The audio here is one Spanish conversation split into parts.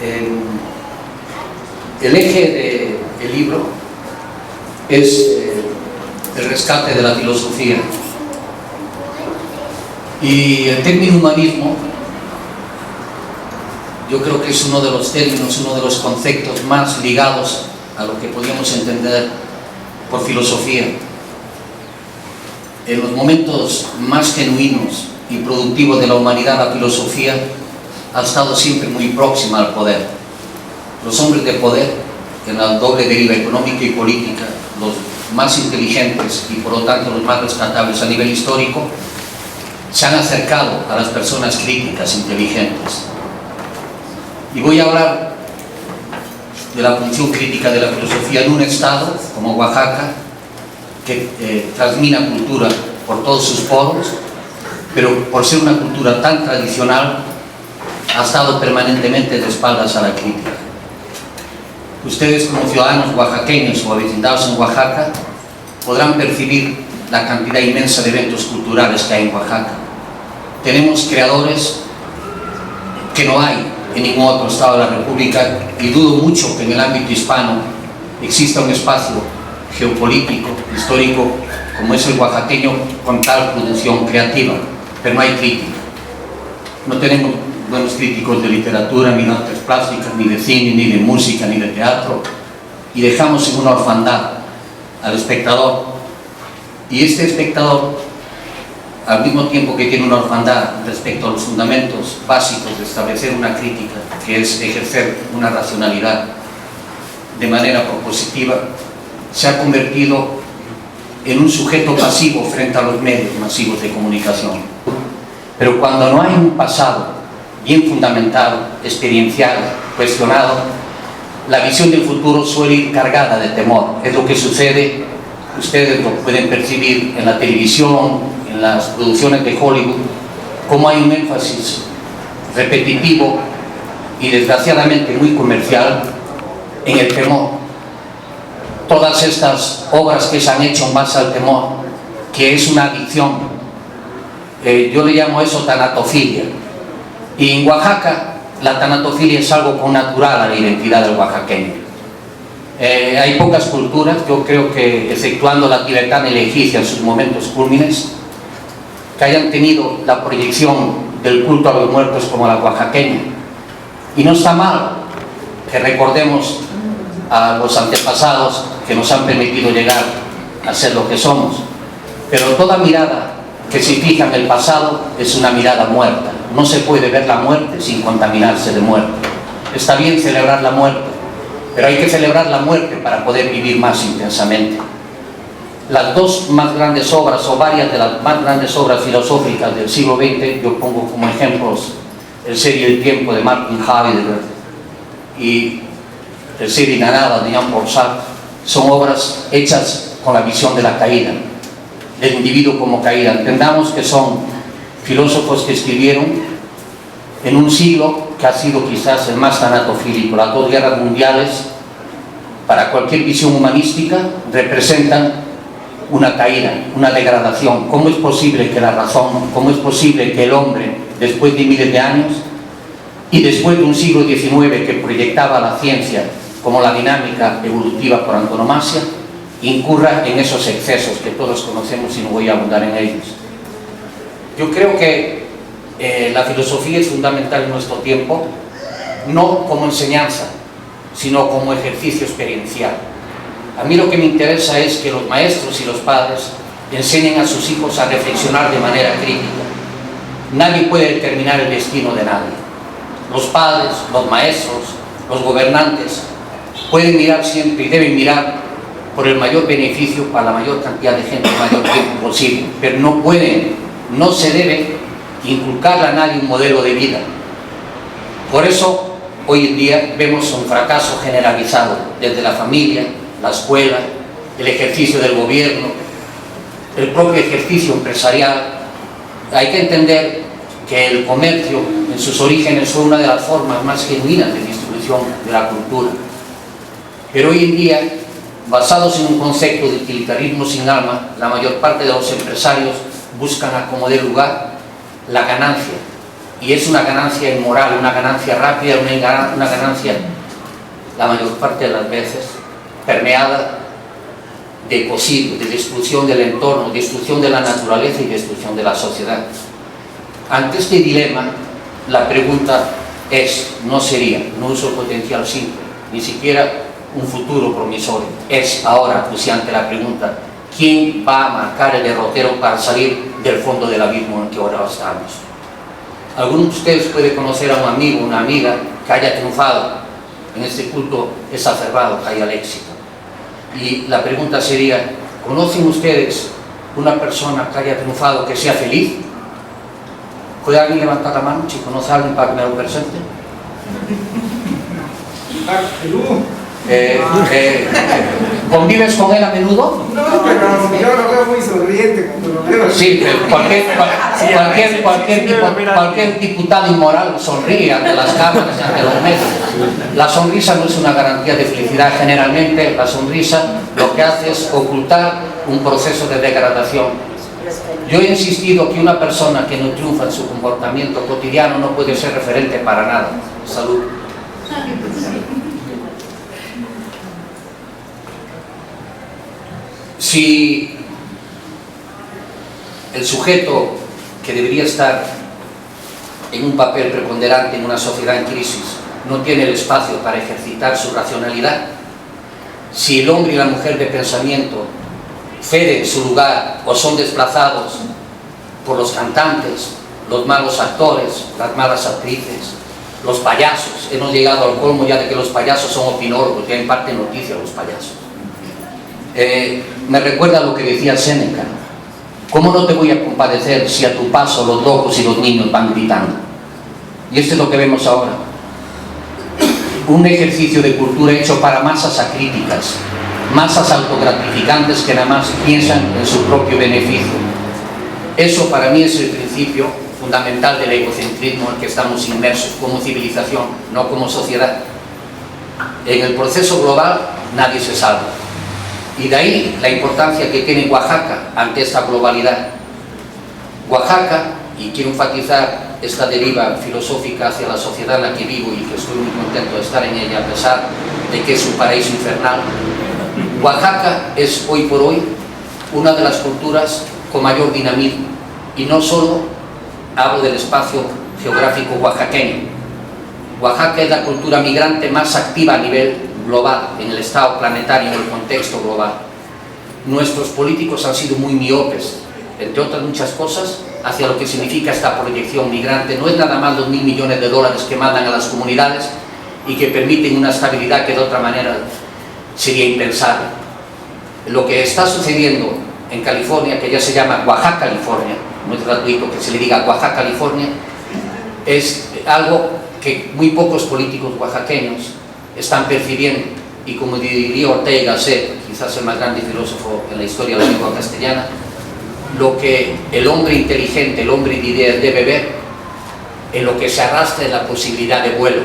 El eje del libro es el rescate de la filosofía, y el término humanismo yo creo que es uno de los términos, uno de los conceptos más ligados a lo que podríamos entender por filosofía. En los momentos más genuinos y productivos de la humanidad, la filosofía ha estado siempre muy próxima al poder. Los hombres de poder, en la doble deriva económica y política, los más inteligentes y por lo tanto los más rescatables a nivel histórico, se han acercado a las personas críticas, inteligentes. Y voy a hablar de la función crítica de la filosofía en un estado como Oaxaca, que transmina cultura por todos sus poros, pero por ser una cultura tan tradicional, ha estado permanentemente de espaldas a la crítica. Ustedes, como ciudadanos oaxaqueños o avecindados en Oaxaca, podrán percibir la cantidad inmensa de eventos culturales que hay en Oaxaca. Tenemos creadores que no hay en ningún otro estado de la República, y dudo mucho que en el ámbito hispano exista un espacio geopolítico, histórico, como es el oaxaqueño, con tal producción creativa, pero no hay crítica. No tenemos buenos críticos de literatura, ni de artes plásticas, ni de cine, ni de música, ni de teatro, y dejamos en una orfandad al espectador. Y este espectador, al mismo tiempo que tiene una orfandad respecto a los fundamentos básicos de establecer una crítica, que es ejercer una racionalidad de manera propositiva, se ha convertido en un sujeto pasivo frente a los medios masivos de comunicación. Pero cuando no hay un pasado bien fundamentado, experiencial, cuestionado, la visión del futuro suele ir cargada de temor. Es lo que sucede, ustedes lo pueden percibir en la televisión, en las producciones de Hollywood, como hay un énfasis repetitivo y desgraciadamente muy comercial en el temor. Todas estas obras que se han hecho en base al temor, que es una adicción, yo le llamo eso tanatofilia. Y en Oaxaca la tanatofilia es algo connatural a la identidad del oaxaqueño. Hay pocas culturas, yo creo que exceptuando la tibetana y la egipcia en sus momentos cúlmines, que hayan tenido la proyección del culto a los muertos como la oaxaqueña. Y no está mal que recordemos a los antepasados que nos han permitido llegar a ser lo que somos, pero toda mirada que se fija en el pasado es una mirada muerta. No se puede ver la muerte sin contaminarse de muerte. Está bien celebrar la muerte, pero hay que celebrar la muerte para poder vivir más intensamente. Las dos más grandes obras, o varias de las más grandes obras filosóficas del siglo XX, yo pongo como ejemplos El ser y el tiempo de Martin Heidegger y El ser y la nada de Jean-Paul Sartre, son obras hechas con la visión de la caída, del individuo como caída. Entendamos que son filósofos que escribieron en un siglo que ha sido quizás el más tanatofílico. Las dos guerras mundiales, para cualquier visión humanística, representan una caída, una degradación. ¿Cómo es posible que la razón, cómo es posible que el hombre, después de miles de años y después de un siglo XIX que proyectaba la ciencia como la dinámica evolutiva por antonomasia, incurra en esos excesos que todos conocemos y no voy a abundar en ellos? Yo creo que la filosofía es fundamental en nuestro tiempo, no como enseñanza, sino como ejercicio experiencial. A mí lo que me interesa es que los maestros y los padres enseñen a sus hijos a reflexionar de manera crítica. Nadie puede determinar el destino de nadie. Los padres, los maestros, los gobernantes pueden mirar siempre y deben mirar por el mayor beneficio para la mayor cantidad de gente, el mayor tiempo posible, pero no se debe inculcarle a nadie un modelo de vida. Por eso hoy en día vemos un fracaso generalizado desde la familia, la escuela, el ejercicio del gobierno, el propio ejercicio empresarial. Hay que entender que el comercio en sus orígenes fue una de las formas más genuinas de distribución de la cultura, pero hoy en día, basados en un concepto de utilitarismo sin alma, la mayor parte de los empresarios buscan a como dé lugar la ganancia y es una ganancia inmoral, una ganancia rápida, una ganancia, la mayor parte de las veces, permeada de ecocidio, de destrucción del entorno, destrucción de la naturaleza y destrucción de la sociedad. Ante este dilema, la pregunta no sería, no uso el potencial simple, ni siquiera un futuro promisorio, es ahora acuciante la pregunta: ¿quién va a marcar el derrotero para salir del fondo del abismo en el que ahora estamos? Algunos de ustedes pueden conocer a un amigo, una amiga que haya triunfado en este culto exacerbado que hay al éxito. Y la pregunta sería: ¿conocen ustedes una persona que haya triunfado, que sea feliz? ¿Puede alguien levantar la mano si conoce a alguien para que me lo presente? ¿Convives con él a menudo? No, pero yo lo veo muy sonriente cuando lo veo. Sí, cualquier diputado inmoral sonríe ante las cámaras y ante los medios. La sonrisa no es una garantía de felicidad. Generalmente la sonrisa lo que hace es ocultar un proceso de degradación. Yo he insistido que una persona que no triunfa en su comportamiento cotidiano no puede ser referente para nada. Salud. Si el sujeto que debería estar en un papel preponderante en una sociedad en crisis no tiene el espacio para ejercitar su racionalidad, si el hombre y la mujer de pensamiento ceden su lugar o son desplazados por los cantantes, los malos actores, las malas actrices, los payasos, hemos llegado al colmo ya de que los payasos son opinólogos, ya imparten noticias los payasos. Me recuerda lo que decía Séneca: ¿cómo no te voy a compadecer si a tu paso los locos y los niños van gritando? Y esto es lo que vemos ahora, un ejercicio de cultura hecho para masas acríticas, masas autogratificantes que nada más piensan en su propio beneficio. Eso para mí es el principio fundamental del egocentrismo en el que estamos inmersos como civilización, no como sociedad. En el proceso global nadie se salva. Y de ahí la importancia que tiene Oaxaca ante esta globalidad. Oaxaca, y quiero enfatizar esta deriva filosófica hacia la sociedad en la que vivo y que estoy muy contento de estar en ella a pesar de que es un paraíso infernal. Oaxaca es hoy por hoy una de las culturas con mayor dinamismo, y no solo hablo del espacio geográfico oaxaqueño. Oaxaca es la cultura migrante más activa a nivel global, en el estado planetario, en el contexto global. Nuestros políticos han sido muy miopes, entre otras muchas cosas, hacia lo que significa esta proyección migrante. No es nada más los $1.000 millones que mandan a las comunidades y que permiten una estabilidad que de otra manera sería impensable. Lo que está sucediendo en California, que ya se llama Oaxaca, California, no es gratuito que se le diga Oaxaca, California, es algo que muy pocos políticos oaxaqueños están percibiendo, y como diría Ortega y Gasset, quizás el más grande filósofo en la historia de la lengua castellana, lo que el hombre inteligente, el hombre de ideas debe ver, en lo que se arrastra es la posibilidad de vuelo.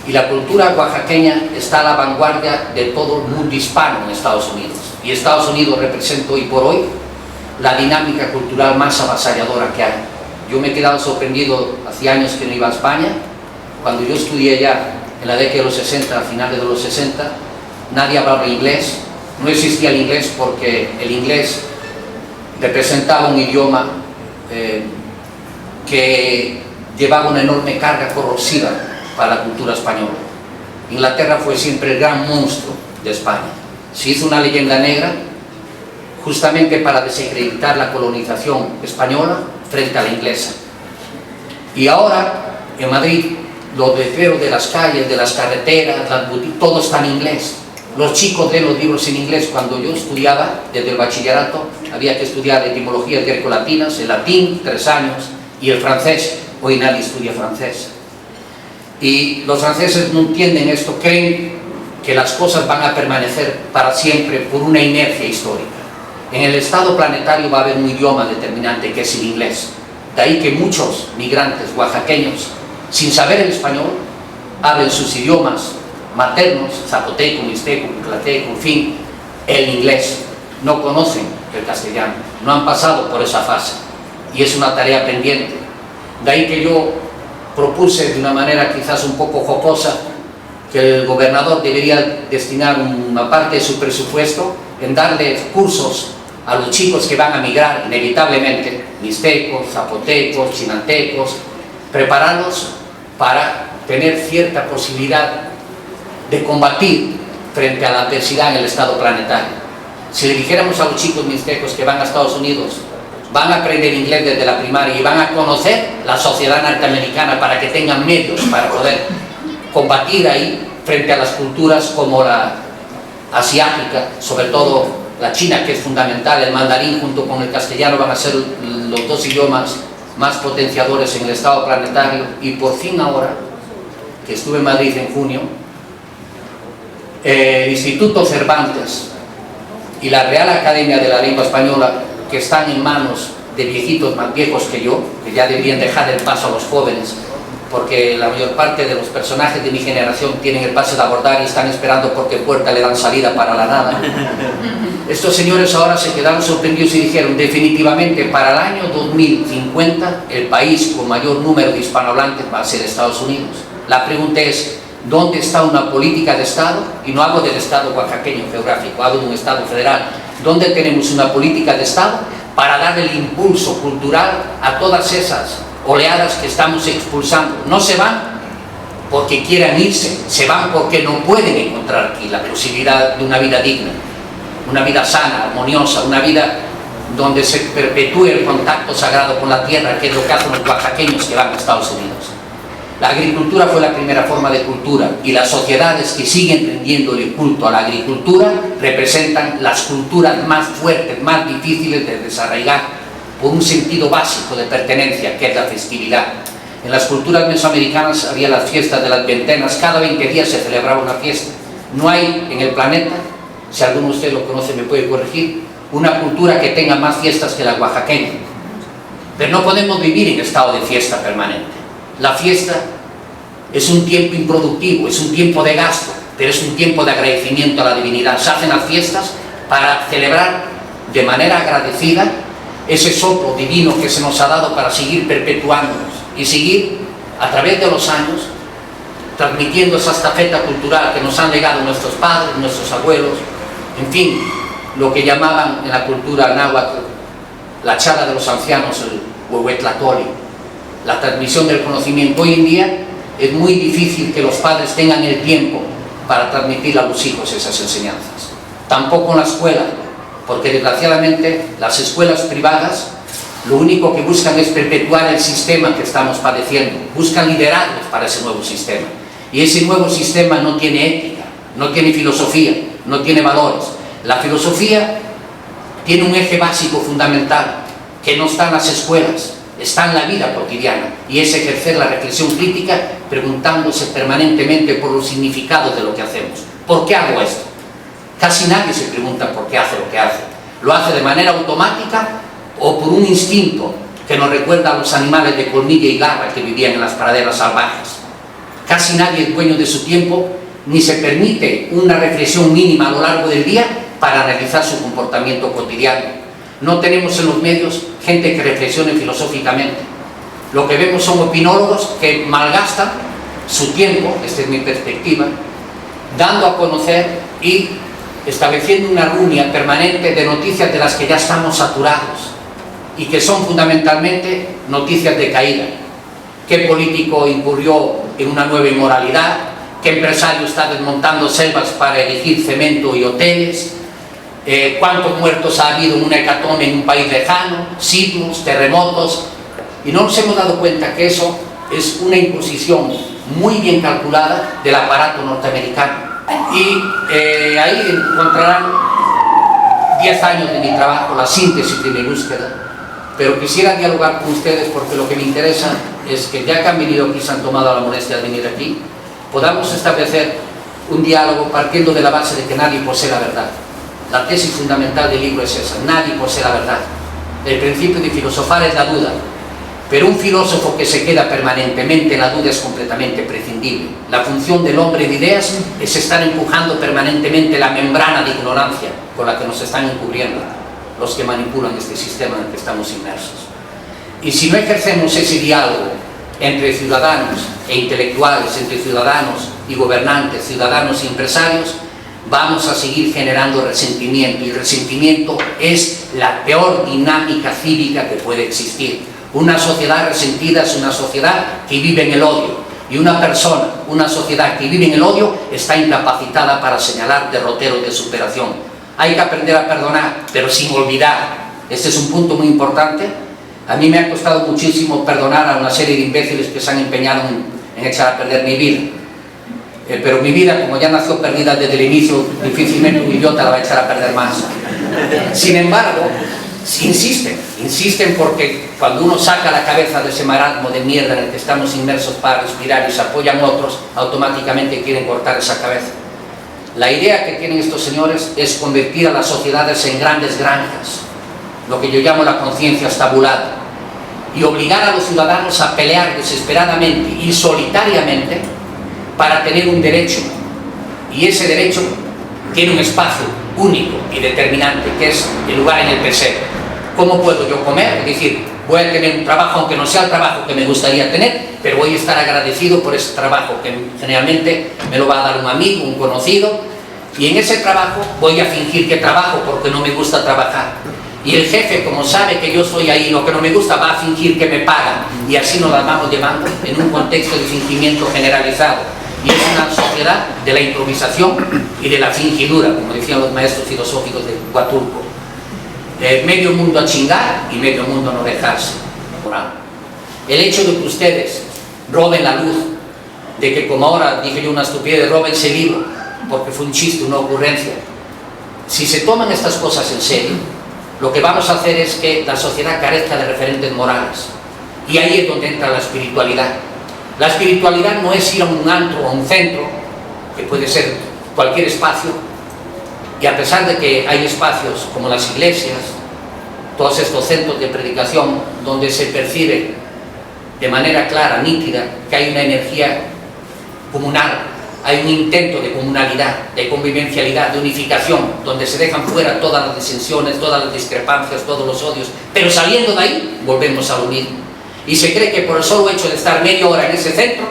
Y la cultura oaxaqueña está a la vanguardia de todo el mundo hispano en Estados Unidos. Y Estados Unidos representa hoy por hoy la dinámica cultural más avasalladora que hay. Yo me he quedado sorprendido, hace años que no iba a España. Cuando yo estudié ya en la década de los 60, a finales de los 60, nadie hablaba inglés. No existía el inglés porque el inglés representaba un idioma que llevaba una enorme carga corrosiva para la cultura española. Inglaterra fue siempre el gran monstruo de España. Se hizo una leyenda negra justamente para desacreditar la colonización española frente a la inglesa. Y ahora, en Madrid, los letreros de las calles, de las carreteras, las boutiques, todo está en inglés. Los chicos leen los libros en inglés. Cuando yo estudiaba, desde el bachillerato, había que estudiar etimologías grecolatinas, el latín, 3 años, y el francés. Hoy nadie estudia francés. Y los franceses no entienden esto, creen que las cosas van a permanecer para siempre por una inercia histórica. En el estado planetario va a haber un idioma determinante que es el inglés. De ahí que muchos migrantes oaxaqueños, sin saber el español, hablen sus idiomas maternos, zapoteco, mixteco, tlateco, en fin, el inglés. No conocen el castellano, no han pasado por esa fase y es una tarea pendiente. De ahí que yo propuse de una manera quizás un poco jocosa que el gobernador debería destinar una parte de su presupuesto en darle cursos a los chicos que van a migrar inevitablemente, mixtecos, zapotecos, chinantecos, prepararlos para tener cierta posibilidad de combatir frente a la adversidad en el estado planetario. Si le dijéramos a los chicos mixtecos que van a Estados Unidos, van a aprender inglés desde la primaria y van a conocer la sociedad norteamericana para que tengan medios para poder combatir ahí frente a las culturas como la asiática, sobre todo la china, que es fundamental. El mandarín junto con el castellano van a ser los dos idiomas más potenciadores en el estado planetario. Y por fin ahora, que estuve en Madrid en junio, el Instituto Cervantes y la Real Academia de la Lengua Española, que están en manos de viejitos más viejos que yo, que ya deberían dejar el paso a los jóvenes, porque la mayor parte de los personajes de mi generación tienen el paso de abordar y están esperando por qué puerta le dan salida para la nada. Estos señores ahora se quedaron sorprendidos y dijeron: definitivamente para el año 2050 el país con mayor número de hispanohablantes va a ser Estados Unidos. La pregunta es: ¿dónde está una política de Estado? Y no hablo del Estado oaxaqueño geográfico, hablo de un Estado federal. ¿Dónde tenemos una política de Estado para dar el impulso cultural a todas esas oleadas que estamos expulsando? No se van porque quieran irse, se van porque no pueden encontrar aquí la posibilidad de una vida digna, una vida sana, armoniosa, una vida donde se perpetúe el contacto sagrado con la tierra, que es lo que hacen los oaxaqueños que van a Estados Unidos. La agricultura fue la primera forma de cultura, y las sociedades que siguen rendiendo el culto a la agricultura representan las culturas más fuertes, más difíciles de desarraigar, por un sentido básico de pertenencia, que es la festividad. En las culturas mesoamericanas había las fiestas de las veintenas, cada 20 días se celebraba una fiesta. No hay en el planeta, si alguno de ustedes lo conoce me puede corregir, una cultura que tenga más fiestas que la oaxaqueña. Pero no podemos vivir en estado de fiesta permanente. La fiesta es un tiempo improductivo, es un tiempo de gasto, pero es un tiempo de agradecimiento a la divinidad. Se hacen las fiestas para celebrar de manera agradecida ese soplo divino que se nos ha dado para seguir perpetuándonos y seguir a través de los años transmitiendo esa estafeta cultural que nos han legado nuestros padres, nuestros abuelos, en fin, lo que llamaban en la cultura náhuatl la charla de los ancianos, el huehuetlacoli, la transmisión del conocimiento. Hoy en día es muy difícil que los padres tengan el tiempo para transmitir a los hijos esas enseñanzas. Tampoco en la escuela, porque desgraciadamente las escuelas privadas lo único que buscan es perpetuar el sistema que estamos padeciendo, buscan liderarnos para ese nuevo sistema. Y ese nuevo sistema no tiene ética, no tiene filosofía, no tiene valores. La filosofía tiene un eje básico fundamental que no está en las escuelas, está en la vida cotidiana, y es ejercer la reflexión crítica preguntándose permanentemente por los significados de lo que hacemos. ¿Por qué hago esto? Casi nadie se pregunta por qué hace lo que hace. Lo hace de manera automática o por un instinto que nos recuerda a los animales de colmilla y garra que vivían en las praderas salvajes. Casi nadie es dueño de su tiempo ni se permite una reflexión mínima a lo largo del día para realizar su comportamiento cotidiano. No tenemos en los medios gente que reflexione filosóficamente. Lo que vemos son opinólogos que malgastan su tiempo, esta es mi perspectiva, dando a conocer y estableciendo una rumia permanente de noticias de las que ya estamos saturados y que son fundamentalmente noticias de caída. ¿Qué político incurrió en una nueva inmoralidad? ¿Qué empresario está desmontando selvas para erigir cemento y hoteles? ¿Cuántos muertos ha habido en una hecatombe en un país lejano? Sismos, terremotos. Y no nos hemos dado cuenta que eso es una imposición muy bien calculada del aparato norteamericano. Y ahí encontrarán 10 años de mi trabajo, la síntesis de mi búsqueda. Pero quisiera dialogar con ustedes porque lo que me interesa es que ya que han venido aquí, se han tomado la molestia de venir aquí, podamos establecer un diálogo partiendo de la base de que nadie posee la verdad. La tesis fundamental del libro es esa: nadie posee la verdad. El principio de filosofar es la duda, pero un filósofo que se queda permanentemente en la duda es completamente prescindible. La función del hombre de ideas es estar empujando permanentemente la membrana de ignorancia con la que nos están encubriendo los que manipulan este sistema en el que estamos inmersos. Y si no ejercemos ese diálogo entre ciudadanos e intelectuales, entre ciudadanos y gobernantes, ciudadanos y empresarios, vamos a seguir generando resentimiento, y el resentimiento es la peor dinámica cívica que puede existir. Una sociedad resentida es una sociedad que vive en el odio, y una persona, una sociedad que vive en el odio está incapacitada para señalar derroteros de superación. Hay que aprender a perdonar, pero sin olvidar. Este es un punto muy importante. A mí me ha costado muchísimo perdonar a una serie de imbéciles que se han empeñado en echar a perder mi vida. Pero mi vida, como ya nació perdida desde el inicio, difícilmente un idiota la va a echar a perder más. Sin embargo, insisten porque cuando uno saca la cabeza de ese marasmo de mierda en el que estamos inmersos para respirar y se apoyan otros, automáticamente quieren cortar esa cabeza. La idea que tienen estos señores es convertir a las sociedades en grandes granjas, lo que yo llamo la conciencia estabulada, y obligar a los ciudadanos a pelear desesperadamente y solitariamente para tener un derecho, y ese derecho tiene un espacio único y determinante, que es el lugar en el pesebre. ¿Cómo puedo yo comer? Es decir, voy a tener un trabajo, aunque no sea el trabajo que me gustaría tener, pero voy a estar agradecido por ese trabajo, que generalmente me lo va a dar un amigo, un conocido, y en ese trabajo voy a fingir que trabajo porque no me gusta trabajar. Y el jefe, como sabe que yo estoy ahí, lo que no me gusta, va a fingir que me pagan, y así nos la vamos llevando en un contexto de fingimiento generalizado. Y es una sociedad de la improvisación y de la fingidura, como decían los maestros filosóficos de Huatulco. Medio mundo a chingar y medio mundo a no dejarse. El hecho de que ustedes roben la luz, de que, como ahora dije yo una estupidez, roben ese libro, porque fue un chiste, una ocurrencia. Si se toman estas cosas en serio, lo que vamos a hacer es que la sociedad carezca de referentes morales. Y ahí es donde entra la espiritualidad. La espiritualidad no es ir a un antro o a un centro, que puede ser cualquier espacio, y a pesar de que hay espacios como las iglesias, todos estos centros de predicación, donde se percibe de manera clara, nítida, que hay una energía comunal, hay un intento de comunalidad, de convivencialidad, de unificación, donde se dejan fuera todas las disensiones, todas las discrepancias, todos los odios, pero saliendo de ahí volvemos a lo mismo. Y se cree que por el solo hecho de estar media hora en ese centro,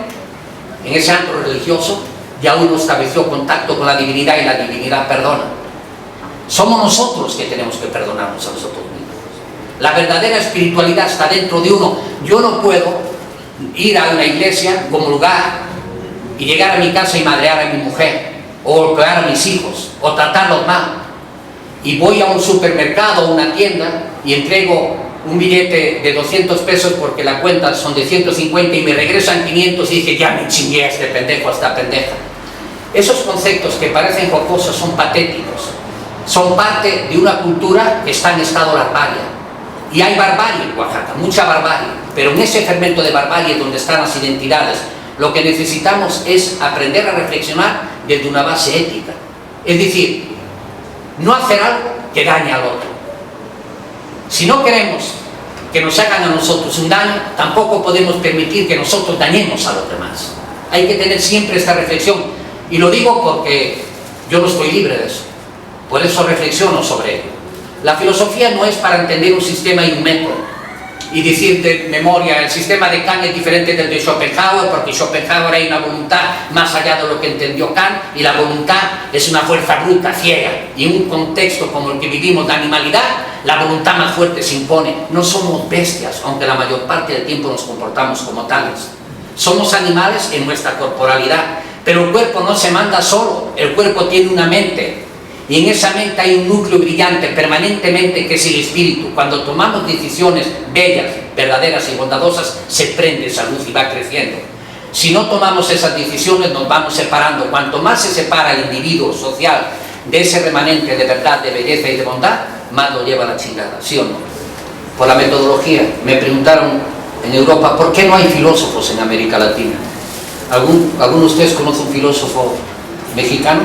en ese antro religioso, ya uno estableció contacto con la divinidad y la divinidad perdona. Somos nosotros que tenemos que perdonarnos a nosotros mismos. La verdadera espiritualidad está dentro de uno. Yo no puedo ir a una iglesia como lugar y llegar a mi casa y madrear a mi mujer, o golpear a mis hijos, o tratarlos mal. Y voy a un supermercado o una tienda y entrego un billete de 200 pesos porque la cuenta son de 150 y me regresan 500 y dije, ya me chingué a este pendejo, a esta pendeja. Esos conceptos que parecen jocosos son patéticos, son parte de una cultura que está en estado larvaria. Y hay barbarie en Oaxaca, mucha barbarie, pero en ese fermento de barbarie donde están las identidades, lo que necesitamos es aprender a reflexionar desde una base ética. Es decir, no hacer algo que dañe al otro. Si no queremos que nos hagan a nosotros un daño, tampoco podemos permitir que nosotros dañemos a los demás. Hay que tener siempre esta reflexión, y lo digo porque yo no estoy libre de eso, por eso reflexiono sobre ello. La filosofía no es para entender un sistema y un método, y decir de memoria, el sistema de Kant es diferente del de Schopenhauer, porque Schopenhauer hay una voluntad más allá de lo que entendió Kant, y la voluntad es una fuerza bruta, ciega, y en un contexto como el que vivimos de animalidad, la voluntad más fuerte se impone. No somos bestias, aunque la mayor parte del tiempo nos comportamos como tales. Somos animales en nuestra corporalidad, pero el cuerpo no se manda solo, el cuerpo tiene una mente, y en esa mente hay un núcleo brillante permanentemente que es el espíritu. Cuando tomamos decisiones bellas, verdaderas y bondadosas, se prende esa luz y va creciendo. Si no tomamos esas decisiones, nos vamos separando. Cuanto más se separa el individuo social de ese remanente de verdad, de belleza y de bondad, más lo lleva a la chingada, ¿sí o no? Por la metodología. Me preguntaron en Europa, ¿por qué no hay filósofos en América Latina? ¿Alguno de ustedes conoce un filósofo mexicano?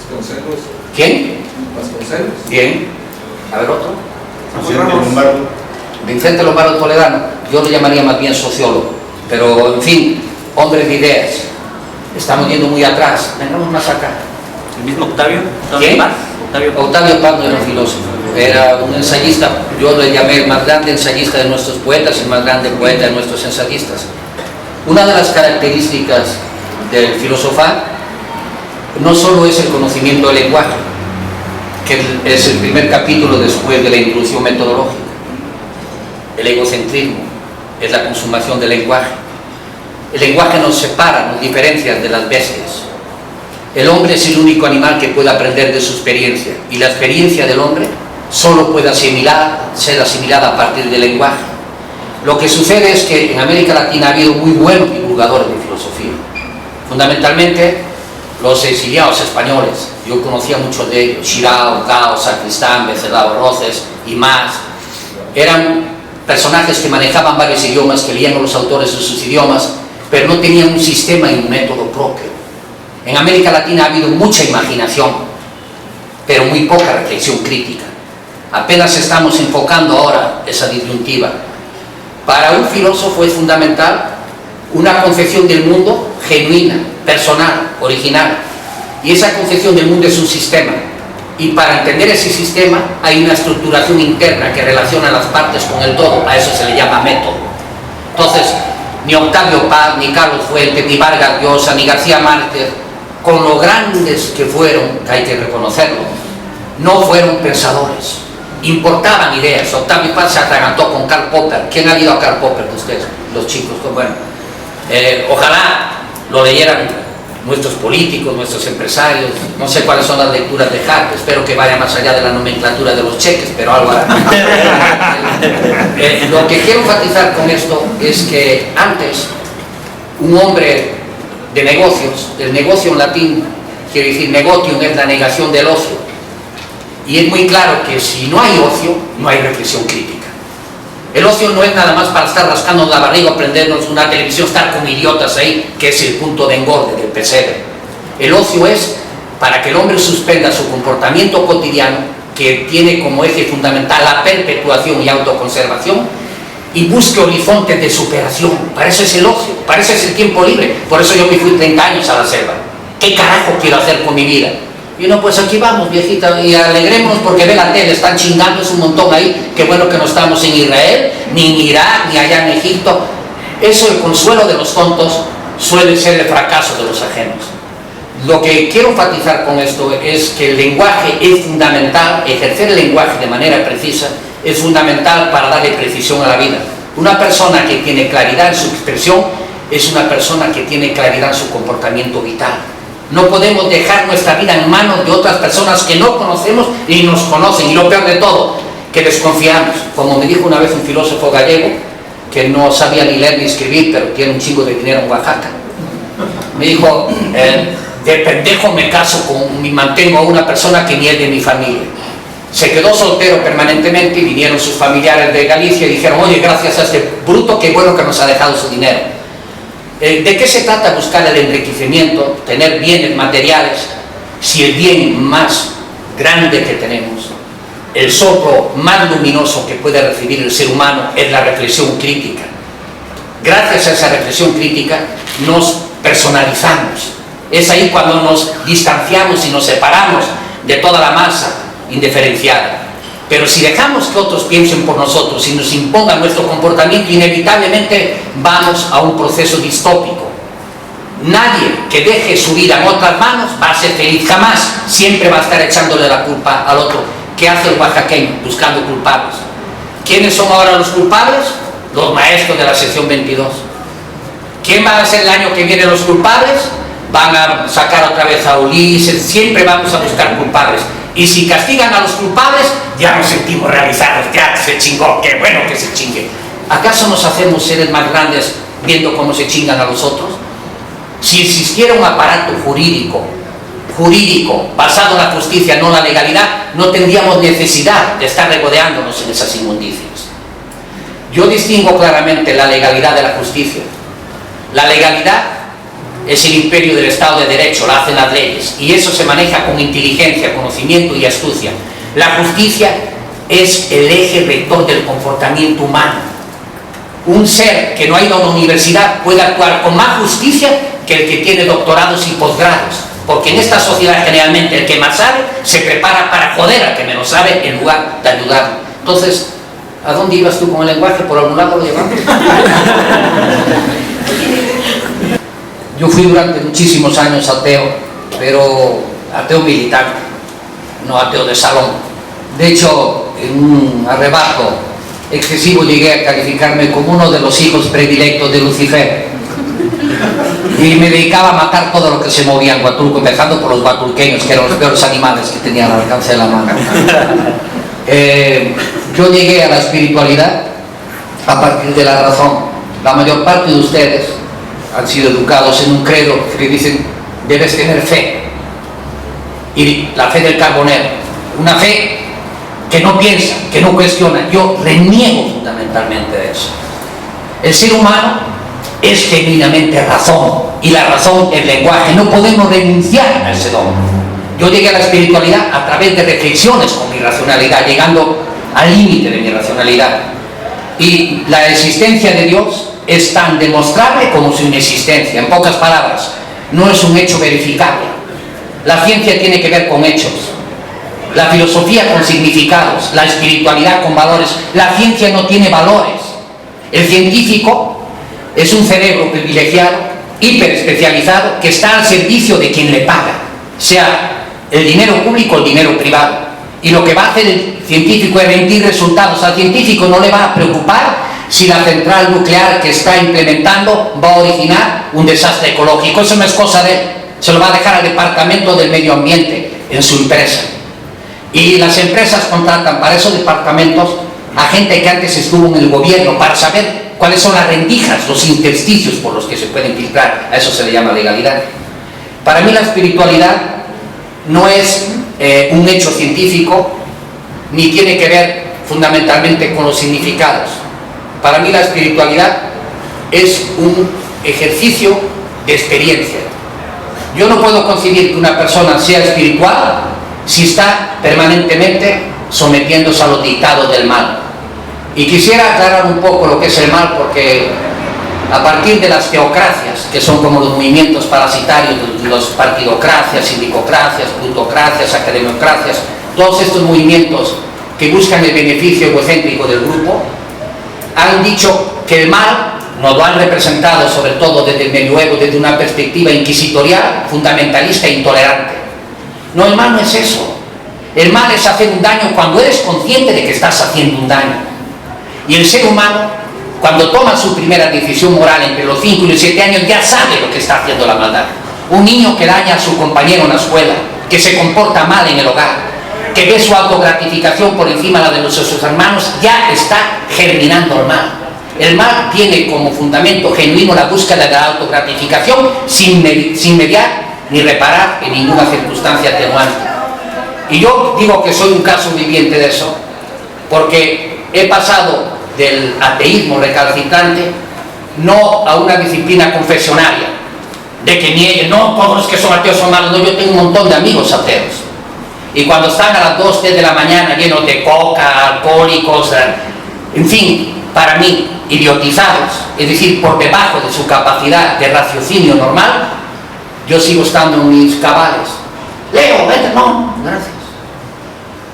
Vasconcelos. ¿Quién? Vasconcelos. Bien. A ver, otro. Vicente Lombardo. Vicente Lombardo Toledano. Yo lo llamaría más bien sociólogo. Pero, en fin, hombres de ideas. Estamos yendo muy atrás. Vengamos más acá. ¿El mismo Octavio? ¿Quién? Paz. Octavio Paz no era un filósofo. era un ensayista, yo le llamé el más grande ensayista de nuestros poetas y el más grande poeta de nuestros ensayistas. Una de las características del filosofar no solo es el conocimiento del lenguaje, que es el primer capítulo después de la introducción metodológica. El egocentrismo es la consumación del lenguaje. El lenguaje nos separa, nos diferencia de las bestias. El hombre es el único animal que puede aprender de su experiencia, y la experiencia del hombre solo puede ser asimilada a partir del lenguaje. Lo que sucede es que en América Latina ha habido muy buenos divulgadores de filosofía, fundamentalmente los exiliados españoles. Yo conocía muchos de ellos: Xirao, Cao, Sacristán, Venceslao Roces y más. Eran personajes que manejaban varios idiomas, que leían a los autores de sus idiomas, pero no tenían un sistema y un método propio. En América Latina ha habido mucha imaginación, pero muy poca reflexión crítica. Apenas estamos enfocando ahora esa disyuntiva. Para un filósofo es fundamental una concepción del mundo genuina, personal, original. Y esa concepción del mundo es un sistema. Y para entender ese sistema hay una estructuración interna que relaciona las partes con el todo. A eso se le llama método. Entonces, ni Octavio Paz, ni Carlos Fuentes, ni Vargas Llosa, ni García Márquez, con lo grandes que fueron, que hay que reconocerlo, no fueron pensadores. Importaban ideas. Octavio Paz se atragantó con Karl Popper. ¿Quién ha leído a Karl Popper de ustedes? Los chicos, bueno. Ojalá lo leyeran nuestros políticos, nuestros empresarios. No sé cuáles son las lecturas de Hart, espero que vaya más allá de la nomenclatura de los cheques, pero algo hará. Lo que quiero enfatizar con esto es que antes un hombre de negocios, el negocio en latín quiere decir negotium, es la negación del ocio, y es muy claro que si no hay ocio, no hay reflexión crítica. El ocio no es nada más para estar rascando la barriga o prendernos una televisión, estar con idiotas ahí, que es el punto de engorde del pesebre. El ocio es para que el hombre suspenda su comportamiento cotidiano, que tiene como eje fundamental la perpetuación y autoconservación, y busque horizontes de superación. Para eso es el ocio, para eso es el tiempo libre. Por eso yo me fui 30 años a la selva. ¿Qué carajo quiero hacer con mi vida? Y uno, pues aquí vamos, viejita, y alegrémonos porque ve la tele, están chingándose un montón ahí. Qué bueno que no estamos en Israel, ni en Irak, ni allá en Egipto. Eso, el consuelo de los tontos, suele ser el fracaso de los ajenos. Lo que quiero enfatizar con esto es que el lenguaje es fundamental, ejercer el lenguaje de manera precisa es fundamental para darle precisión a la vida. Una persona que tiene claridad en su expresión es una persona que tiene claridad en su comportamiento vital. No podemos dejar nuestra vida en manos de otras personas que no conocemos y nos conocen, y lo peor de todo, que desconfiamos. Como me dijo una vez un filósofo gallego, que no sabía ni leer ni escribir, pero tiene un chingo de dinero en Oaxaca, me dijo, de pendejo me caso y mantengo a una persona que ni es de mi familia. Se quedó soltero permanentemente y vinieron sus familiares de Galicia y dijeron: oye, gracias a este bruto, qué bueno que nos ha dejado su dinero. ¿De qué se trata buscar el enriquecimiento, tener bienes materiales, si el bien más grande que tenemos, el soplo más luminoso que puede recibir el ser humano, es la reflexión crítica? Gracias a esa reflexión crítica nos personalizamos. Es ahí cuando nos distanciamos y nos separamos de toda la masa indiferenciada. Pero si dejamos que otros piensen por nosotros y nos impongan nuestro comportamiento, inevitablemente vamos a un proceso distópico. Nadie que deje su vida en otras manos va a ser feliz jamás. Siempre va a estar echándole la culpa al otro. ¿Qué hace el oaxaqueño? Buscando culpables. ¿Quiénes son ahora los culpables? Los maestros de la sección 22. ¿Quién van a ser el año que viene los culpables? Van a sacar otra vez a Ulises. Siempre vamos a buscar culpables. Y si castigan a los culpables, ya nos sentimos realizados, ya se chingó, qué bueno que se chingue. ¿Acaso nos hacemos seres más grandes viendo cómo se chingan a los otros? Si existiera un aparato jurídico basado en la justicia, no en la legalidad, no tendríamos necesidad de estar regodeándonos en esas inmundicias. Yo distingo claramente la legalidad de la justicia. La legalidad es el imperio del Estado de Derecho, la hacen las leyes, y eso se maneja con inteligencia, conocimiento y astucia. La justicia es el eje rector del comportamiento humano. Un ser que no ha ido a una universidad puede actuar con más justicia que el que tiene doctorados y posgrados. porque en esta sociedad generalmente el que más sabe se prepara para joder al que menos sabe en lugar de ayudarlo. Entonces, ¿a dónde ibas tú con el lenguaje? ¿Por algún lado lo llevamos? Yo fui durante muchísimos años ateo, pero ateo militante, no ateo de salón. De hecho, en un arrebato excesivo llegué a calificarme como uno de los hijos predilectos de Lucifer. Y me dedicaba a matar todo lo que se movía en Huatulco, empezando por los huatulqueños, que eran los peores animales que tenían al alcance de la mano. Yo llegué a la espiritualidad a partir de la razón. La mayor parte de ustedes han sido educados en un credo que dicen: debes tener fe. Y la fe del carbonero, una fe que no piensa, que no cuestiona. Yo reniego fundamentalmente de eso. El ser humano es genuinamente razón, y la razón es lenguaje. No podemos renunciar a ese don. Yo llegué a la espiritualidad a través de reflexiones con mi racionalidad, llegando al límite de mi racionalidad. Y la existencia de Dios es tan demostrable como su inexistencia. En pocas palabras, no es un hecho verificable. La ciencia tiene que ver con hechos, la filosofía con significados, la espiritualidad con valores. La ciencia no tiene valores. El científico es un cerebro privilegiado, hiperespecializado, que está al servicio de quien le paga, sea el dinero público o el dinero privado. Y lo que va a hacer el científico es rendir resultados. Al científico no le va a preocupar si la central nuclear que está implementando va a originar un desastre ecológico. Eso no es cosa de él. Se lo va a dejar al departamento del medio ambiente en su empresa. Y las empresas contratan para esos departamentos a gente que antes estuvo en el gobierno para saber cuáles son las rendijas, los intersticios por los que se pueden filtrar. A eso se le llama legalidad. Para mí la espiritualidad no es un hecho científico, ni tiene que ver fundamentalmente con los significados. Para mí la espiritualidad es un ejercicio de experiencia. Yo no puedo concebir que una persona sea espiritual si está permanentemente sometiéndose a los dictados del mal. Y quisiera aclarar un poco lo que es el mal, porque a partir de las teocracias, que son como los movimientos parasitarios, los partidocracias, sindicocracias, plutocracias, academiocracias, todos estos movimientos que buscan el beneficio egocéntrico del grupo, han dicho que el mal nos lo han representado sobre todo desde el medioevo, desde una perspectiva inquisitorial, fundamentalista e intolerante. No, el mal no es eso. El mal es hacer un daño cuando eres consciente de que estás haciendo un daño. Y el ser humano, cuando toma su primera decisión moral entre los 5 y los 7 años, ya sabe lo que está haciendo la maldad. Un niño que daña a su compañero en la escuela, que se comporta mal en el hogar, que ve su autogratificación por encima de la de sus hermanos, ya está germinando el mal. El mal tiene como fundamento genuino la búsqueda de la autogratificación sin mediar ni reparar en ninguna circunstancia atenuante. Y yo digo que soy un caso viviente de eso, porque he pasado del ateísmo recalcitrante no a una disciplina confesionaria, de que nieguen, no, todos los que son ateos son malos. No, yo tengo un montón de amigos ateos. Y cuando están a las 2, 3 de la mañana llenos de coca, alcohólicos, en fin, para mí, idiotizados, es decir, por debajo de su capacidad de raciocinio normal, yo sigo estando en mis cabales. Leo, vete, no, gracias.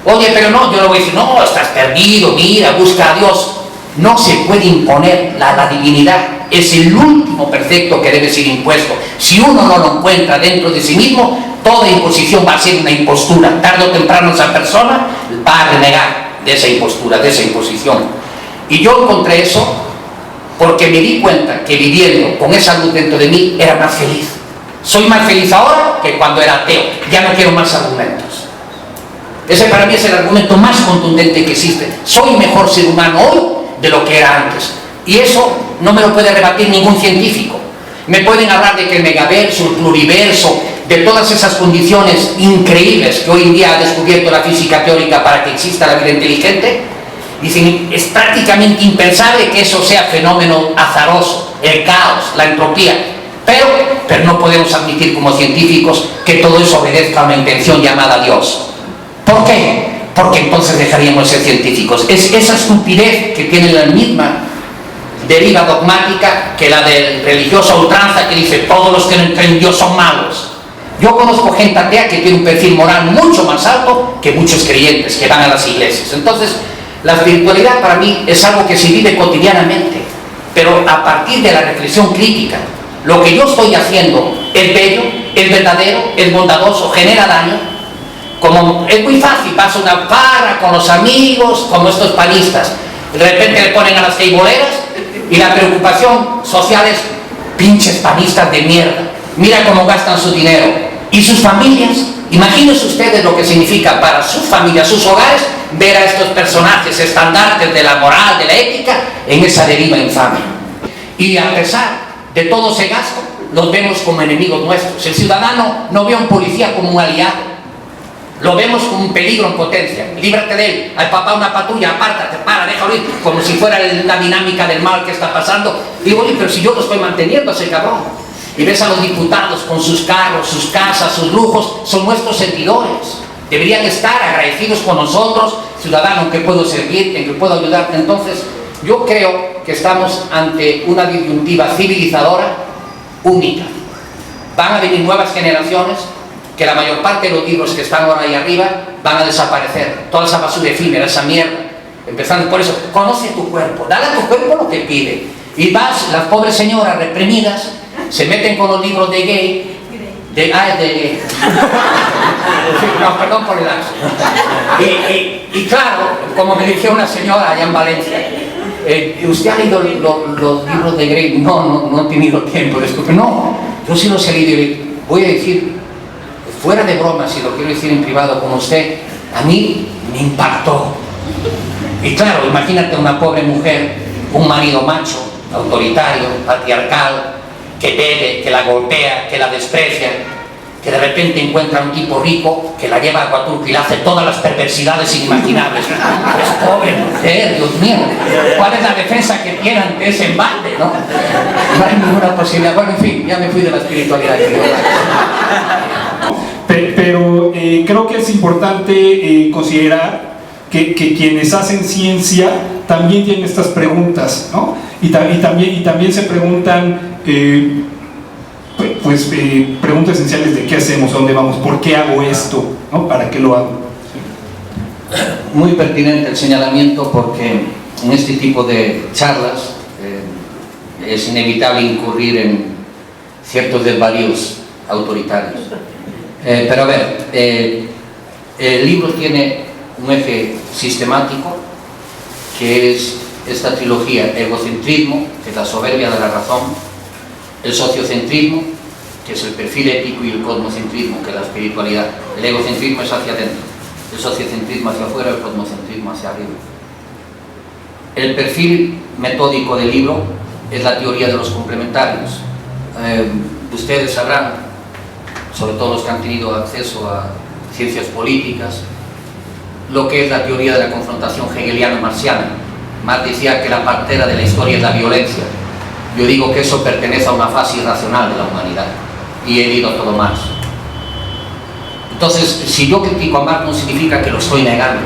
Oye, pero no, yo no voy a decir, no, estás perdido, mira, busca a Dios. No se puede imponer la divinidad. Es el último precepto que debe ser impuesto. Si uno no lo encuentra dentro de sí mismo, toda imposición va a ser una impostura. Tarde o temprano esa persona va a renegar de esa impostura, de esa imposición. Y yo encontré eso porque me di cuenta que viviendo con esa luz dentro de mí era más feliz. Soy más feliz ahora que cuando era ateo. Ya no quiero más argumentos. Ese para mí es el argumento más contundente que existe. Soy mejor ser humano hoy de lo que era antes. Y eso no me lo puede rebatir ningún científico. Me pueden hablar de que el megaverso, el pluriverso, de todas esas condiciones increíbles que hoy en día ha descubierto la física teórica para que exista la vida inteligente. Dicen, es prácticamente impensable que eso sea fenómeno azaroso, el caos, la entropía. Pero no podemos admitir como científicos que todo eso obedezca a una invención llamada Dios. ¿Por qué? Porque entonces dejaríamos de ser científicos. Es esa estupidez que tiene la misma deriva dogmática que la del religioso a ultranza que dice todos los que no creen en Dios son malos. Yo conozco gente atea que tiene un perfil moral mucho más alto que muchos creyentes que van a las iglesias. Entonces, la espiritualidad para mí es algo que se vive cotidianamente, pero a partir de la reflexión crítica. Lo que yo estoy haciendo es bello, es verdadero, es bondadoso, genera daño. Como es muy fácil, pasa una parra con los amigos, como estos panistas. De repente le ponen a las teiboleras y la preocupación social es pinches panistas de mierda. Mira cómo gastan su dinero. Y sus familias, imagínense ustedes lo que significa para sus familias, sus hogares, ver a estos personajes estandartes de la moral, de la ética, en esa deriva infame. Y a pesar de todo ese gasto, los vemos como enemigos nuestros. El ciudadano no ve a un policía como un aliado, lo vemos como un peligro en potencia. Líbrate de él, al papá una patrulla, apártate, para, déjalo ir, como si fuera la dinámica del mal que está pasando. Digo, oye, pero si yo lo estoy manteniendo a ese cabrón. Y ves a los diputados con sus carros, sus casas, sus lujos, son nuestros servidores. Deberían estar agradecidos con nosotros, ciudadano, en que puedo servirte, en que puedo ayudarte. Entonces, yo creo que estamos ante una disyuntiva civilizadora única. Van a venir nuevas generaciones que la mayor parte de los libros que están ahora ahí arriba van a desaparecer. Toda esa basura efímera, esa mierda. Empezando por eso, conoce tu cuerpo, dale a tu cuerpo lo que pide. Y vas, las pobres señoras reprimidas, se meten con los libros de gay, no, perdón por el lapso. Y claro, como me dijo una señora allá en Valencia, ¿usted ha leído los libros de Grey? No he tenido tiempo, disculpe. No, yo sí los he leído y voy a decir, fuera de broma, si lo quiero decir en privado con usted, a mí me impactó. Y claro, imagínate una pobre mujer, un marido macho, autoritario, patriarcal, que bebe, que la golpea, que la desprecia, que de repente encuentra un tipo rico que la lleva a Aguaturco y le hace todas las perversidades inimaginables. Pues pobre mujer, Dios mío, ¿cuál es la defensa que tiene ante ese embate, no? No hay ninguna posibilidad. Bueno, en fin, ya me fui de la espiritualidad. Pero creo que es importante considerar que quienes hacen ciencia también tienen estas preguntas, ¿no? Y también se preguntan preguntas esenciales de qué hacemos, a dónde vamos, por qué hago esto, ¿no? ¿Para qué lo hago? Muy pertinente el señalamiento, porque en este tipo de charlas es inevitable incurrir en ciertos desvaríos autoritarios. Pero a ver, el libro tiene un eje sistemático, que es esta trilogía: egocentrismo, que es la soberbia de la razón; el sociocentrismo, que es el perfil ético; y el cosmocentrismo, que es la espiritualidad. El egocentrismo es hacia adentro, el sociocentrismo hacia afuera, el cosmocentrismo hacia arriba. El perfil metódico del libro es la teoría de los complementarios. Ustedes sabrán, sobre todo los que han tenido acceso a ciencias políticas, lo que es la teoría de la confrontación hegeliano-marxiana. Marx decía que la partera de la historia es la violencia. Yo digo que eso pertenece a una fase irracional de la humanidad, y he leído todo Marx. Entonces, si yo critico a Marx no significa que lo estoy negando.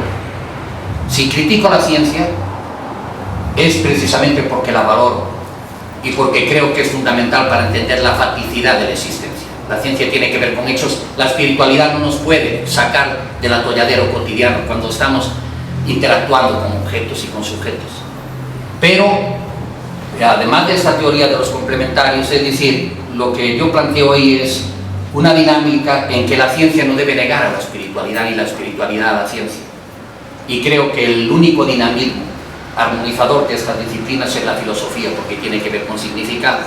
Si critico la ciencia es precisamente porque la valoro y porque creo que es fundamental para entender la facticidad de la existencia. La ciencia tiene que ver con hechos. La espiritualidad no nos puede sacar del atolladero cotidiano cuando estamos interactuando con objetos y con sujetos. Pero además de esta teoría de los complementarios, es decir, lo que yo planteo hoy es una dinámica en que la ciencia no debe negar a la espiritualidad y la espiritualidad a la ciencia. Y creo que el único dinamismo armonizador de estas disciplinas es la filosofía, porque tiene que ver con significados.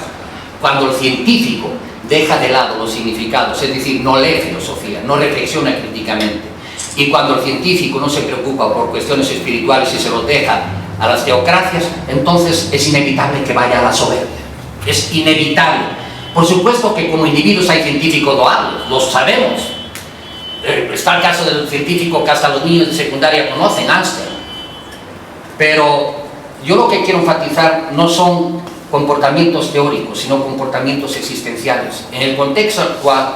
Cuando el científico deja de lado los significados, es decir, no lee filosofía, no reflexiona críticamente, y cuando el científico no se preocupa por cuestiones espirituales y se los deja a las teocracias, entonces es inevitable que vaya a la soberbia. Es inevitable. Por supuesto que como individuos hay científicos loables, lo sabemos. Está el caso del científico que hasta los niños de secundaria conocen, Einstein. Pero yo lo que quiero enfatizar no son comportamientos teóricos, sino comportamientos existenciales. En el contexto actual,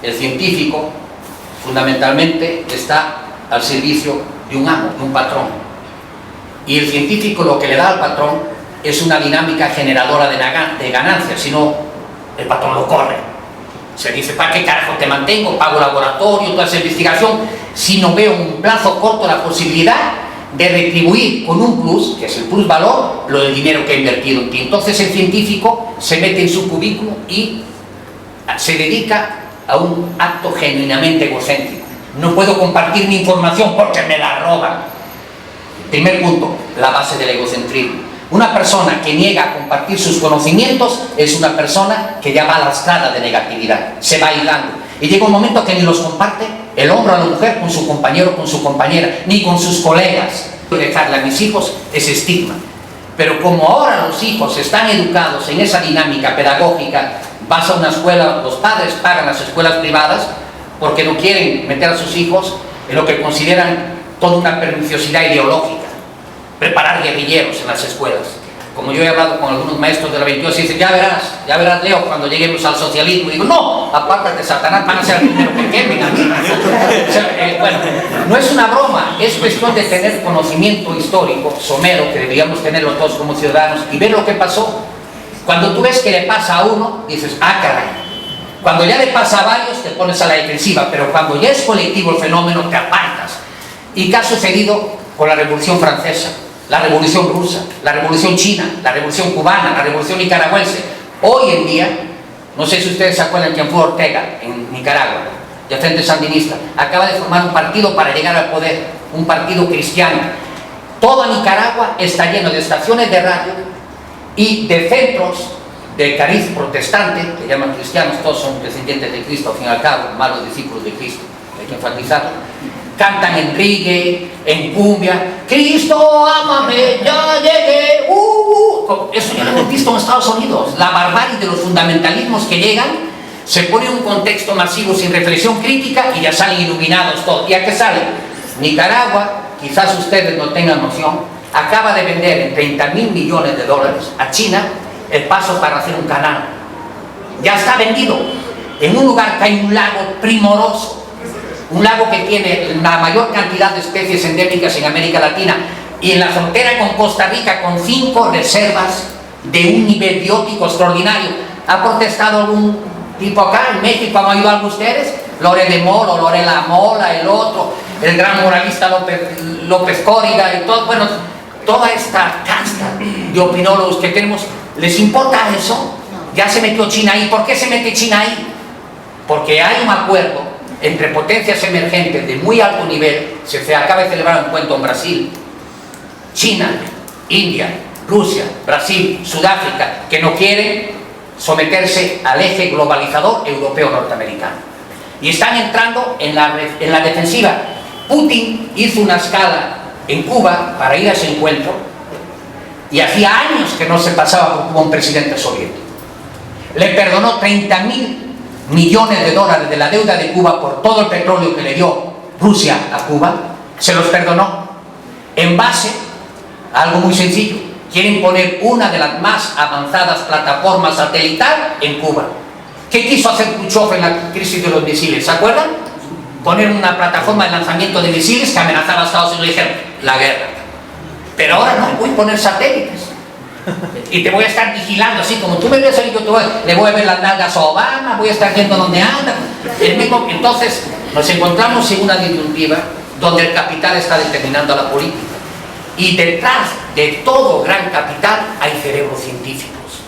el científico fundamentalmente está al servicio de un amo, de un patrón. Y el científico lo que le da al patrón es una dinámica generadora de ganancias, si no, el patrón lo corre. Se dice, ¿para qué carajo te mantengo? Pago laboratorio, toda esa investigación, si no veo en un plazo corto la posibilidad de retribuir con un plus, que es el plusvalor, lo del dinero que he invertido en ti. Entonces el científico se mete en su cubículo y se dedica a un acto genuinamente egocéntrico. No puedo compartir mi información porque me la roban. Primer punto, la base del egocentrismo. Una persona que niega a compartir sus conocimientos es una persona que ya va lastrada de negatividad, se va aislando. Y llega un momento que ni los comparte el hombre o la mujer con su compañero o con su compañera, ni con sus colegas. Dejarle a mis hijos ese estigma. Pero como ahora los hijos están educados en esa dinámica pedagógica, vas a una escuela, los padres pagan las escuelas privadas porque no quieren meter a sus hijos en lo que consideran toda una perniciosidad ideológica. Preparar guerrilleros en las escuelas. Como yo he hablado con algunos maestros de la 22 y dicen, ya verás Leo, cuando lleguemos al socialismo. Y digo, no, apártate Satanás, van a ser el primero que quemen. O sea, bueno, no es una broma, es cuestión de tener conocimiento histórico, somero, que deberíamos tenerlo todos como ciudadanos, y ver lo que pasó. Cuando tú ves que le pasa a uno, dices, ah, caray. Cuando ya le pasa a varios, te pones a la defensiva, pero cuando ya es colectivo el fenómeno, te apartas. ¿Y qué ha sucedido con la Revolución Francesa? La Revolución Rusa, la Revolución China, la Revolución Cubana, la Revolución Nicaragüense. Hoy en día, no sé si ustedes se acuerdan quién fue Ortega en Nicaragua, de Frente Sandinista, acaba de formar un partido para llegar al poder, un partido cristiano. Toda Nicaragua está lleno de estaciones de radio y de centros de cariz protestante, que llaman cristianos, todos son descendientes de Cristo, al fin y al cabo, malos discípulos de Cristo, hay que enfatizarlo. Cantan en reggae, en cumbia, Cristo, ámame, ya llegué, Eso ya lo hemos visto en Estados Unidos. La barbarie de los fundamentalismos que llegan, se pone en un contexto masivo sin reflexión crítica y ya salen iluminados todos. ¿Y a qué salen? Nicaragua, quizás ustedes no tengan noción, acaba de vender en 30.000 millones de dólares a China el paso para hacer un canal. Ya está vendido en un lugar que hay un lago primoroso. Un lago que tiene la mayor cantidad de especies endémicas en América Latina y en la frontera con Costa Rica con 5 reservas de un nivel biótico extraordinario. ¿Ha protestado algún tipo acá en México? ¿Han oído algo ustedes? Lore de Moro, Lore la Mola, el otro, el gran moralista López Córiga y todo, bueno, toda esta casta de opinólogos que tenemos, ¿les importa eso? Ya se metió China ahí. ¿Por qué se mete China ahí? Porque hay un acuerdo entre potencias emergentes de muy alto nivel. Se acaba de celebrar un encuentro en Brasil. China, India, Rusia, Brasil, Sudáfrica, que no quieren someterse al eje globalizador europeo-norteamericano. Y están entrando en la defensiva. Putin hizo una escala en Cuba para ir a ese encuentro y hacía años que no se pasaba por Cuba un presidente soviético. Le perdonó 30.000 millones de dólares de la deuda de Cuba por todo el petróleo que le dio Rusia a Cuba, se los perdonó en base a algo muy sencillo. Quieren poner una de las más avanzadas plataformas satelital en Cuba. ¿Qué quiso hacer Khrushchev en la crisis de los misiles? ¿Se acuerdan? Poner una plataforma de lanzamiento de misiles que amenazaba a Estados Unidos y dijeron, la guerra. Pero ahora no, voy a poner satélites. Y te voy a estar vigilando, así como tú me ves ahí, le voy a ver las nalgas a Obama, voy a estar viendo dónde anda. Entonces nos encontramos en una disyuntiva donde el capital está determinando la política. Y detrás de todo gran capital hay cerebros científicos.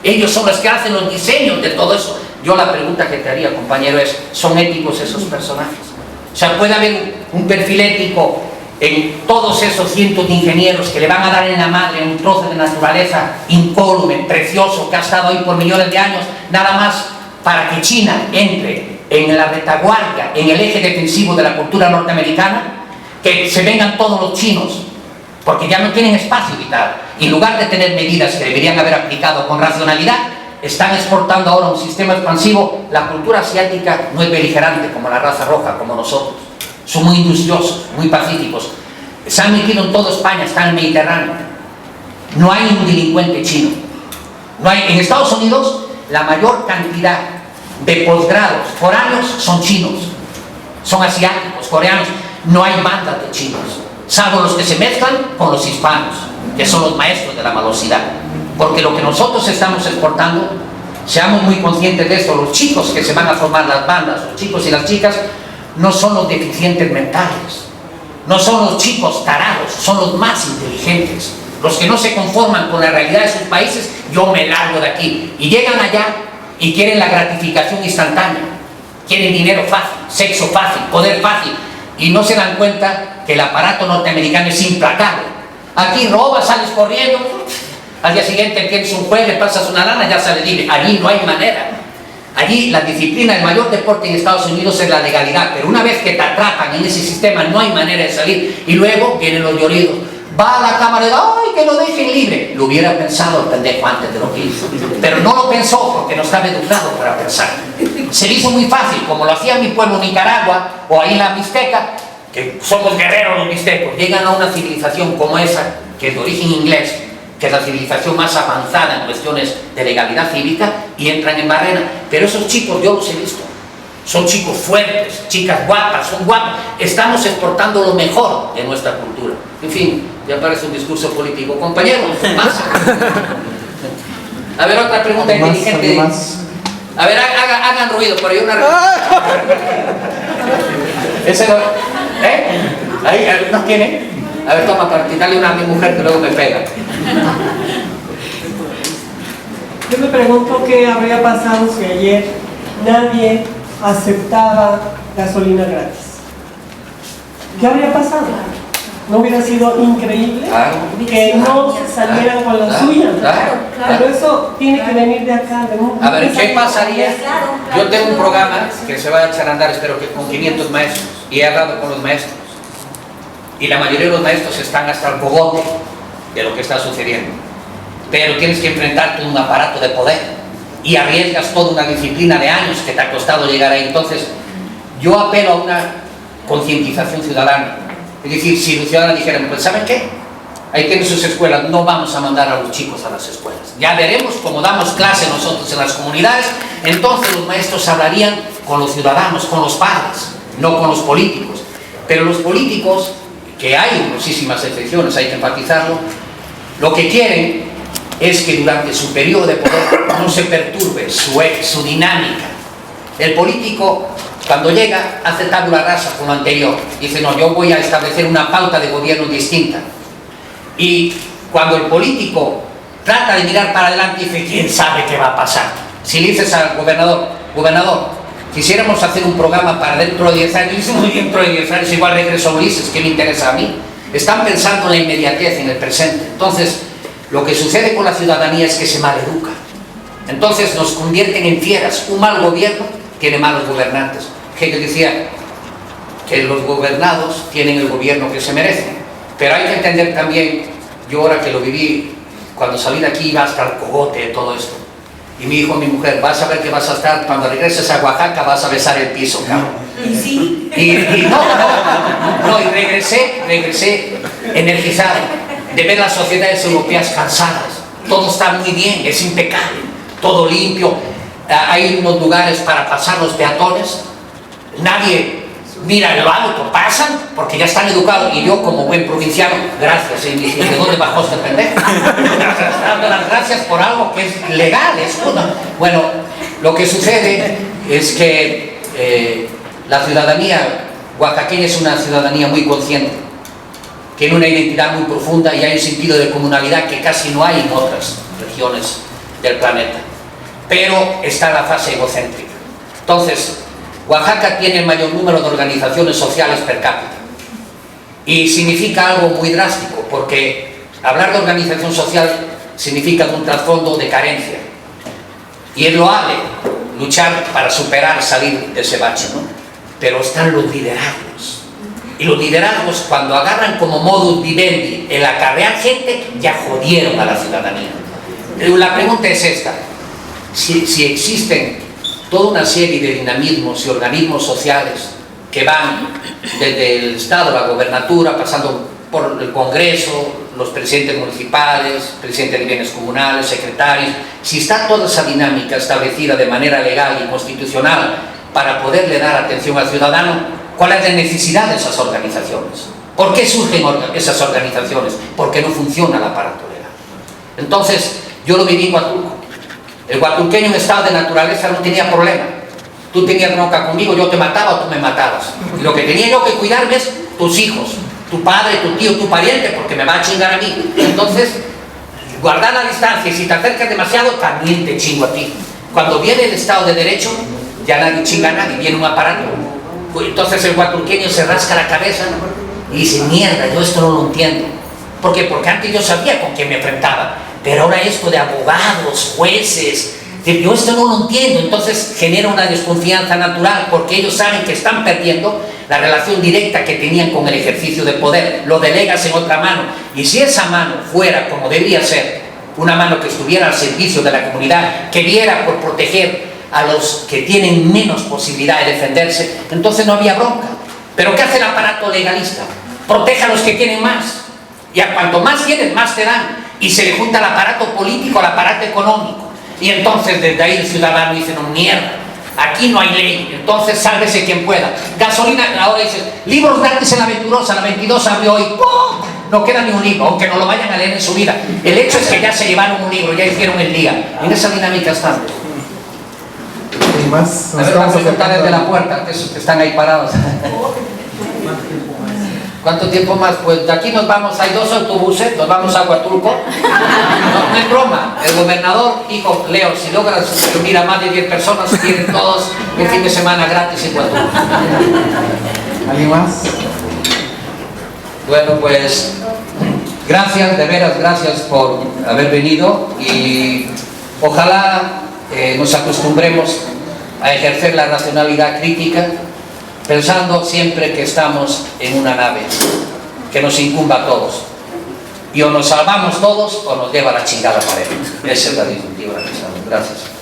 Ellos son los que hacen los diseños de todo eso. Yo la pregunta que te haría, compañero, es, ¿son éticos esos personajes? O sea, ¿puede haber un perfil ético en todos esos cientos de ingenieros que le van a dar en la madre un trozo de naturaleza incólume, precioso, que ha estado ahí por millones de años, nada más para que China entre en la retaguardia, en el eje defensivo de la cultura norteamericana, que se vengan todos los chinos, porque ya no tienen espacio vital, y en lugar de tener medidas que deberían haber aplicado con racionalidad, están exportando ahora un sistema expansivo. La cultura asiática no es beligerante como la raza roja, como nosotros. Son muy industriosos, muy pacíficos. Se han metido en toda España, están en el Mediterráneo. No hay un delincuente chino. No hay, en Estados Unidos, la mayor cantidad de posgrados foráneos son chinos. Son asiáticos, coreanos. No hay bandas de chinos, salvo los que se mezclan con los hispanos, que son los maestros de la malosidad. Porque lo que nosotros estamos exportando Seamos muy conscientes de esto. Los chicos que se van a formar las bandas, los chicos y las chicas, no son los deficientes mentales, no son los chicos tarados, son los más inteligentes, los que no se conforman con la realidad de sus países. Yo me largo de aquí, y llegan allá y quieren la gratificación instantánea, quieren dinero fácil, sexo fácil, poder fácil, y no se dan cuenta que el aparato norteamericano es implacable. Aquí robas, sales corriendo, al día siguiente tienes un juez, le pasas una lana, ya sales libre. Allí no hay manera. Allí la disciplina, el mayor deporte en Estados Unidos es la legalidad, pero una vez que te atrapan en ese sistema no hay manera de salir, y luego vienen los lloridos. Va a la cámara y dice, ¡ay, que lo dejen libre! Lo hubiera pensado el pendejo antes de lo que hizo, pero no lo pensó porque no estaba educado para pensar. Se le hizo muy fácil, como lo hacía mi pueblo Nicaragua, o ahí en la Mixteca, que somos guerreros los mixtecos. Llegan a una civilización como esa, que es de origen inglés, que es la civilización más avanzada en cuestiones de legalidad cívica, y entran en barrena. Pero esos chicos yo los he visto, son chicos fuertes, chicas guapas, son guapas. Estamos exportando lo mejor de nuestra cultura. En fin, ya parece un discurso político. Compañeros, más. A ver, otra pregunta inteligente. A ver, hagan ruido, pero yo una... Ese no... Ahí, ¿no tiene? A ver, toma, para quitarle una a mi mujer que luego me pega. Yo me pregunto qué habría pasado si ayer nadie aceptaba gasolina gratis. ¿Qué habría pasado? ¿No hubiera sido increíble que no salieran con la suya? Pero eso tiene que venir de acá. A ver, ¿qué pasaría? Yo tengo un programa que se va a echar a andar, espero que con 500 maestros, y he hablado con los maestros, y la mayoría de los maestros están hasta el cogote de lo que está sucediendo, pero tienes que enfrentarte a un aparato de poder y arriesgas toda una disciplina de años que te ha costado llegar ahí. Entonces yo apelo a una concientización ciudadana. Es decir, si los ciudadanos dijeran, pues ¿saben qué? Ahí tienen sus escuelas, no vamos a mandar a los chicos a las escuelas. Ya veremos cómo damos clase nosotros en las comunidades. Entonces los maestros hablarían con los ciudadanos, con los padres, no con los políticos. Pero los políticos, que hay muchísimas excepciones, hay que enfatizarlo, lo que quieren es que durante su periodo de poder no se perturbe su dinámica. El político, cuando llega, hace tabula rasa con lo anterior. Dice, no, yo voy a establecer una pauta de gobierno distinta. Y cuando el político trata de mirar para adelante, dice, ¿quién sabe qué va a pasar? Si le dices al gobernador, quisiéramos hacer un programa para dentro de 10 años, dice, muy dentro de 10 años, igual regreso a Ulises, ¿qué me interesa a mí? Están pensando en la inmediatez, en el presente. Entonces, lo que sucede con la ciudadanía es que se maleduca. Entonces nos convierten en fieras. Un mal gobierno tiene malos gobernantes. Hegel decía que los gobernados tienen el gobierno que se merecen. Pero hay que entender también, yo ahora que lo viví, cuando salí de aquí iba hasta el cogote de todo esto. Y me dijo mi mujer, vas a ver que vas a estar, cuando regreses a Oaxaca vas a besar el piso, cabrón. Y sí. Y no, y regresé energizado de ver las sociedades europeas cansadas. Todo está muy bien, es impecable, todo limpio. Hay unos lugares para pasar los peatones, nadie mira el auto, pasan porque ya están educados. Y yo, como buen provinciano, gracias, ¿de dónde bajó este pendejo? Dando las gracias por algo que es legal, es una. Bueno, lo que sucede es que la ciudadanía oaxaqueña es una ciudadanía muy consciente, tiene una identidad muy profunda y hay un sentido de comunalidad que casi no hay en otras regiones del planeta. Pero está en la fase egocéntrica. Entonces, Oaxaca tiene el mayor número de organizaciones sociales per cápita. Y significa algo muy drástico, porque hablar de organización social significa un trasfondo de carencia. Y es loable luchar para superar, salir de ese bache, ¿no? Pero están los liderazgos. Y los liderazgos, cuando agarran como modus vivendi el acarrear gente, ya jodieron a la ciudadanía. La pregunta es esta: si existen toda una serie de dinamismos y organismos sociales que van desde el Estado, la gobernatura, pasando por el Congreso, los presidentes municipales, presidentes de bienes comunales, secretarios, si está toda esa dinámica establecida de manera legal y constitucional para poderle dar atención al ciudadano, ¿cuál es la necesidad de esas organizaciones? ¿Por qué surgen esas organizaciones? Porque no funciona el aparato legal. Entonces, yo lo viví en Huatulco. El huatulqueño en estado de naturaleza no tenía problema. Tú tenías bronca conmigo, yo te mataba o tú me matabas. Y lo que tenía yo que cuidarme es tus hijos, tu padre, tu tío, tu pariente, porque me va a chingar a mí. Entonces, guardar la distancia, y si te acercas demasiado, también te chingo a ti. Cuando viene el Estado de Derecho, ya nadie chinga a nadie, viene un aparato. Entonces el huatulqueño se rasca la cabeza y dice, mierda, yo esto no lo entiendo. ¿Por qué? Porque antes yo sabía con quién me enfrentaba, pero ahora esto de abogados, jueces, yo esto no lo entiendo. Entonces genera una desconfianza natural, porque ellos saben que están perdiendo la relación directa que tenían con el ejercicio de poder. Lo delegas en otra mano, y si esa mano fuera como debería ser, una mano que estuviera al servicio de la comunidad, que viera por proteger a los que tienen menos posibilidad de defenderse, entonces no había bronca. Pero ¿qué hace el aparato legalista? Protege a los que tienen más, y a cuanto más tienes, más te dan, y se le junta el aparato político al aparato económico, y entonces desde ahí el ciudadano dice, no, mierda, aquí no hay ley, entonces sálvese quien pueda. Gasolina, ahora dices, libros gratis en la Venturosa, la 22 abrió hoy, ¡pum! No queda ni un libro, aunque no lo vayan a leer en su vida. El hecho es que ya se llevaron un libro, ya hicieron el día. En esa dinámica están. ¿Y más? A ver, las preguntas desde la puerta, que están ahí parados. ¿Cuánto tiempo más? Pues de aquí nos vamos, hay 2 autobuses, nos vamos a Huatulco. No, no es broma, el gobernador dijo, Leo, si logras reunir a más de 10 personas, tienen todos el fin de semana gratis en Huatulco. ¿Alguien más? Bueno, pues gracias, de veras, gracias por haber venido, y ojalá nos acostumbremos a ejercer la racionalidad crítica, pensando siempre que estamos en una nave que nos incumba a todos, y o nos salvamos todos o nos lleva a la chingada pared. Esa es la disyuntiva que estamos. Gracias.